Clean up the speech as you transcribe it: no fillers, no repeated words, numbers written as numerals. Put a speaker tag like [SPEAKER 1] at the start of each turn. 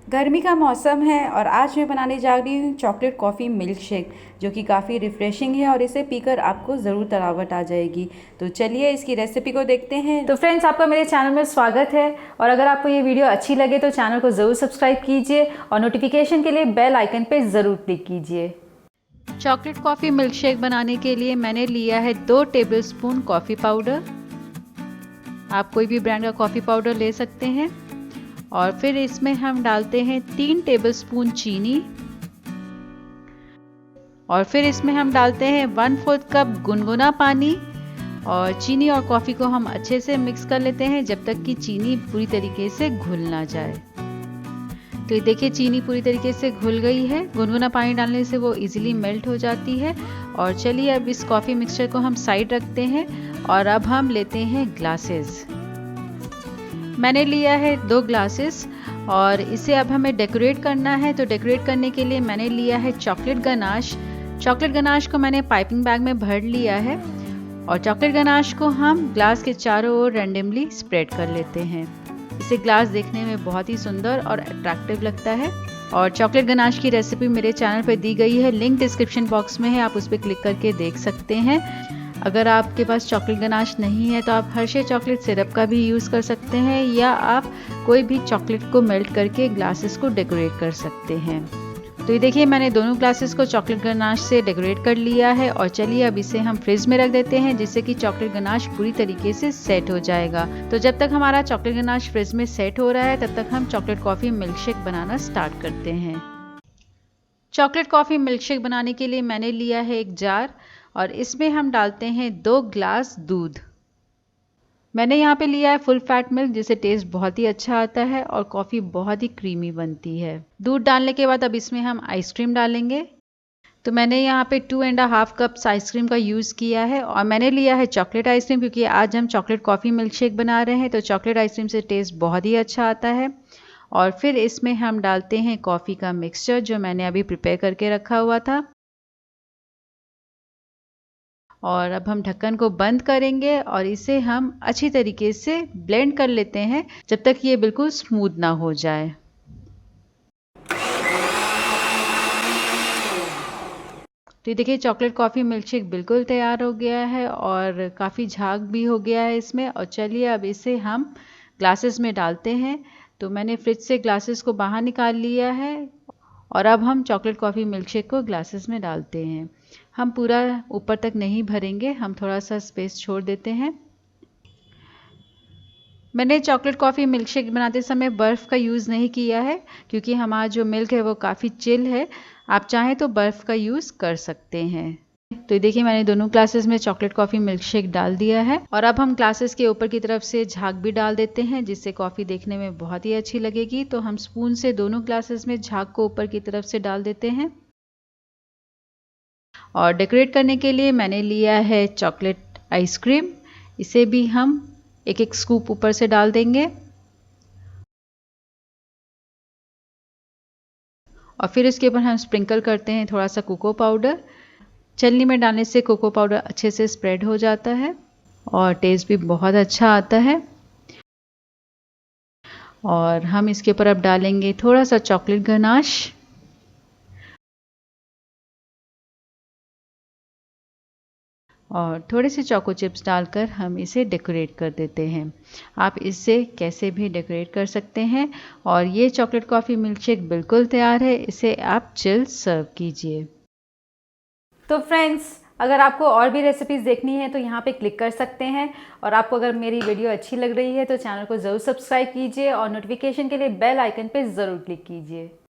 [SPEAKER 1] गर्मी का मौसम है और आज मैं बनाने जा रही हूँ चॉकलेट कॉफ़ी मिल्क शेक, जो कि काफ़ी रिफ़्रेशिंग है और इसे पीकर आपको ज़रूर तरावट आ जाएगी। तो चलिए इसकी रेसिपी को देखते हैं।
[SPEAKER 2] तो फ्रेंड्स, आपका मेरे चैनल में स्वागत है। और अगर आपको ये वीडियो अच्छी लगे तो चैनल को ज़रूर सब्सक्राइब कीजिए और नोटिफिकेशन के लिए बेल आइकन पे ज़रूर क्लिक कीजिए। चॉकलेट कॉफ़ी मिल्क शेक बनाने के लिए मैंने लिया है 2 टेबलस्पून कॉफ़ी पाउडर। आप कोई भी ब्रांड का कॉफ़ी पाउडर ले सकते हैं। और फिर इसमें हम डालते हैं 3 टेबलस्पून चीनी। और फिर इसमें हम डालते हैं 1/4 कप गुनगुना पानी। और चीनी और कॉफ़ी को हम अच्छे से मिक्स कर लेते हैं जब तक कि चीनी पूरी तरीके से घुल ना जाए। तो ये देखिए, चीनी पूरी तरीके से घुल गई है। गुनगुना पानी डालने से वो इजीली मेल्ट हो जाती है। और चलिए अब इस कॉफ़ी मिक्सचर को हम साइड रखते हैं और अब हम लेते हैं ग्लासेस। मैंने लिया है 2 ग्लासेस और इसे अब हमें डेकोरेट करना है। तो डेकोरेट करने के लिए मैंने लिया है चॉकलेट गनाश। चॉकलेट गनाश को मैंने पाइपिंग बैग में भर लिया है और चॉकलेट गनाश को हम ग्लास के चारों ओर रैंडमली स्प्रेड कर लेते हैं। इससे ग्लास देखने में बहुत ही सुंदर और अट्रैक्टिव लगता है। और चॉकलेट गनाश की रेसिपी मेरे चैनल पर दी गई है, लिंक डिस्क्रिप्शन बॉक्स में है, आप उस पर क्लिक करके देख सकते हैं। अगर आपके पास चॉकलेट गनाश नहीं है तो आप हर्शे चॉकलेट सिरप का भी यूज़ कर सकते हैं या आप कोई भी चॉकलेट को मेल्ट करके ग्लासेस को डेकोरेट कर सकते हैं। तो ये देखिए, मैंने दोनों ग्लासेस को चॉकलेट गनाश से डेकोरेट कर लिया है। और चलिए अब इसे हम फ्रिज में रख देते हैं जिससे कि चॉकलेट गनाश पूरी तरीके से सेट हो जाएगा। तो जब तक हमारा चॉकलेट गनाश फ्रिज में सेट हो रहा है तब तक हम चॉकलेट कॉफ़ी मिल्क शेक बनाना स्टार्ट करते हैं। चॉकलेट कॉफ़ी मिल्क शेक बनाने के लिए मैंने लिया है एक जार और इसमें हम डालते हैं 2 ग्लास दूध। मैंने यहाँ पे लिया है फुल फैट मिल्क, जिससे टेस्ट बहुत ही अच्छा आता है और कॉफ़ी बहुत ही क्रीमी बनती है। दूध डालने के बाद अब इसमें हम आइसक्रीम डालेंगे। तो मैंने यहाँ पे 2.5 कप्स आइसक्रीम का यूज़ किया है और मैंने लिया है चॉकलेट आइसक्रीम, क्योंकि आज हम चॉकलेट कॉफ़ी मिल्क शेक बना रहे हैं। तो चॉकलेट आइसक्रीम से टेस्ट बहुत ही अच्छा आता है। और फिर इसमें हम डालते हैं कॉफ़ी का मिक्सचर जो मैंने अभी प्रिपेयर करके रखा हुआ था। और अब हम ढक्कन को बंद करेंगे और इसे हम अच्छी तरीके से ब्लेंड कर लेते हैं जब तक ये बिल्कुल स्मूथ ना हो जाए। तो ये देखिए, चॉकलेट कॉफ़ी मिल्कशेक बिल्कुल तैयार हो गया है और काफ़ी झाग भी हो गया है इसमें। और चलिए अब इसे हम ग्लासेस में डालते हैं। तो मैंने फ्रिज से ग्लासेस को बाहर निकाल लिया है और अब हम चॉकलेट कॉफ़ी मिल्कशेक को ग्लासेस में डालते हैं। हम पूरा ऊपर तक नहीं भरेंगे, हम थोड़ा सा स्पेस छोड़ देते हैं। मैंने चॉकलेट कॉफ़ी मिल्कशेक बनाते समय बर्फ़ का यूज़ नहीं किया है, क्योंकि हमारा जो मिल्क है वो काफ़ी चिल है। आप चाहें तो बर्फ़ का यूज़ कर सकते हैं। तो देखिए, मैंने दोनों ग्लासेस में चॉकलेट कॉफ़ी मिल्कशेक डाल दिया है और अब हम ग्लासेस के ऊपर की तरफ से झाग भी डाल देते हैं जिससे कॉफ़ी देखने में बहुत ही अच्छी लगेगी। तो हम स्पून से दोनों ग्लासेस में झाग को ऊपर की तरफ से डाल देते हैं। और डेकोरेट करने के लिए मैंने लिया है चॉकलेट आइसक्रीम। इसे भी हम एक एक स्कूप ऊपर से डाल देंगे और फिर इसके ऊपर हम स्प्रिंकल करते हैं थोड़ा सा कोको पाउडर। छलनी में डालने से कोको पाउडर अच्छे से स्प्रेड हो जाता है और टेस्ट भी बहुत अच्छा आता है। और हम इसके ऊपर अब डालेंगे थोड़ा सा चॉकलेट गनाश और थोड़े से चोको चिप्स डालकर हम इसे डेकोरेट कर देते हैं। आप इससे कैसे भी डेकोरेट कर सकते हैं। और ये चॉकलेट कॉफ़ी मिल्कशेक बिल्कुल तैयार है, इसे आप चिल सर्व कीजिए। तो फ्रेंड्स, अगर आपको और भी रेसिपीज़ देखनी है तो यहाँ पे क्लिक कर सकते हैं। और आपको अगर मेरी वीडियो अच्छी लग रही है तो चैनल को ज़रूर सब्सक्राइब कीजिए और नोटिफिकेशन के लिए बेल आइकन पे ज़रूर क्लिक कीजिए।